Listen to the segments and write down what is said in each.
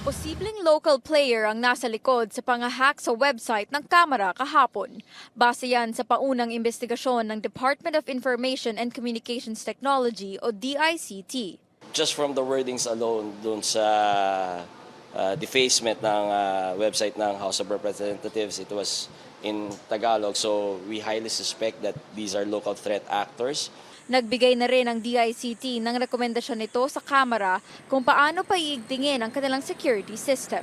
Posibleng local player ang nasa likod sa panghahack sa website ng Kamara kahapon. Base yan sa paunang investigasyon ng Department of Information and Communications Technology o DICT. Just from the wordings alone dun sa defacement ng website ng House of Representatives, it was in Tagalog. So we highly suspect that these are local threat actors. Nagbigay na rin ang DICT ng rekomendasyon nito sa Kamara kung paano paiigtingin ang kanilang security system.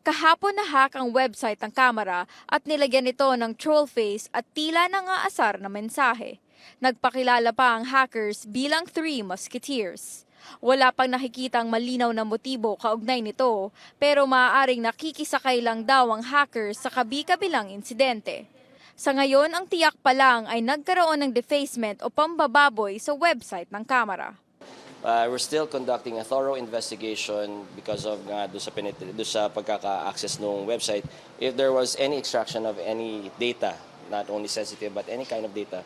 Kahapon na-hack ang website ng Kamara at nilagyan ito ng troll face at tila nangaasar na mensahe. Nagpakilala pa ang hackers bilang Three Musketeers. Wala pang nakikitang malinaw na motibo kaugnay nito, pero maaaring nakikisakay lang daw ang hackers sa kabi-kabilang insidente. Sa ngayon, ang tiyak pa lang ay nagkaroon ng defacement o pambababoy sa website ng Kamara. We're still conducting a thorough investigation because of doon sa pagkaka-access ng website. If there was any extraction of any data, not only sensitive but any kind of data.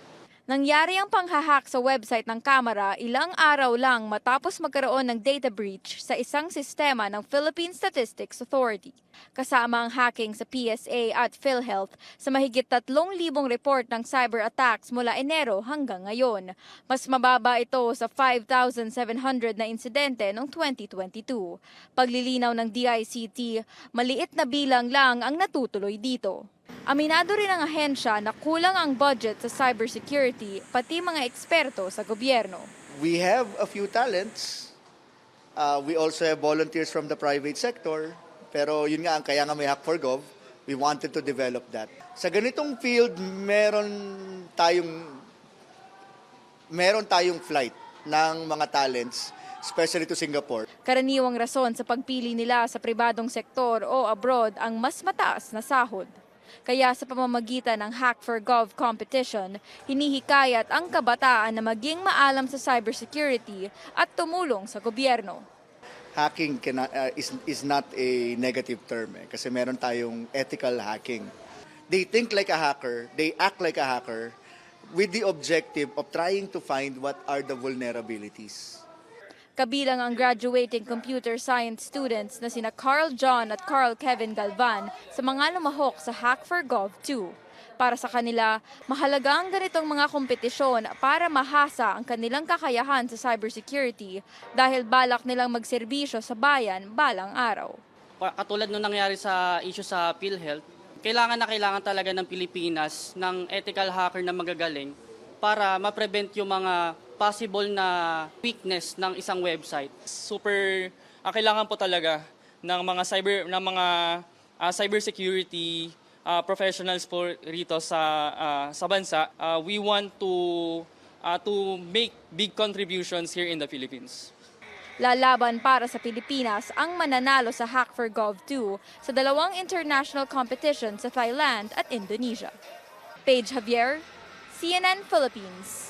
Nangyari ang panghahack sa website ng Kamara ilang araw lang matapos magkaroon ng data breach sa isang sistema ng Philippine Statistics Authority. Kasama ang hacking sa PSA at PhilHealth sa mahigit 3,000 report ng cyber attacks mula Enero hanggang ngayon. Mas mababa ito sa 5,700 na insidente noong 2022. Paglilinaw ng DICT, maliit na bilang lang ang natutuloy dito. Aminado rin ang ahensya na kulang ang budget sa cybersecurity pati mga eksperto sa gobyerno. We have a few talents. We also have volunteers from the private sector. Pero yun nga, kaya nga may Hack4Gov, we wanted to develop that. Sa ganitong field, meron tayong flight ng mga talents, especially to Singapore. Karaniwang rason sa pagpili nila sa pribadong sektor o abroad ang mas mataas na sahod. Kaya sa pamamagitan ng Hack4Gov competition, hinihikayat ang kabataan na maging maalam sa cybersecurity at tumulong sa gobyerno. Hacking is not a negative term kasi meron tayong ethical hacking. They think like a hacker, they act like a hacker with the objective of trying to find what are the vulnerabilities. Kabilang ang graduating computer science students na sina Carl John at Carl Kevin Galvan sa mga lumahok sa Hack4Gov 2. Para sa kanila, mahalaga ang ganitong mga kompetisyon para mahasa ang kanilang kakayahan sa cybersecurity dahil balak nilang magserbisyo sa bayan balang araw. Katulad nung nangyari sa issue sa PhilHealth, kailangan talaga ng Pilipinas ng ethical hacker na magagaling para ma-prevent yung mga possible na weakness ng isang website. Kailangan po talaga ng mga cybersecurity professionals po rito sa bansa. We want to make big contributions here in the Philippines. Lalaban para sa Pilipinas ang mananalo sa Hack4Gov 2 sa 2 international competition sa Thailand at Indonesia. Paige Javier, CNN Philippines.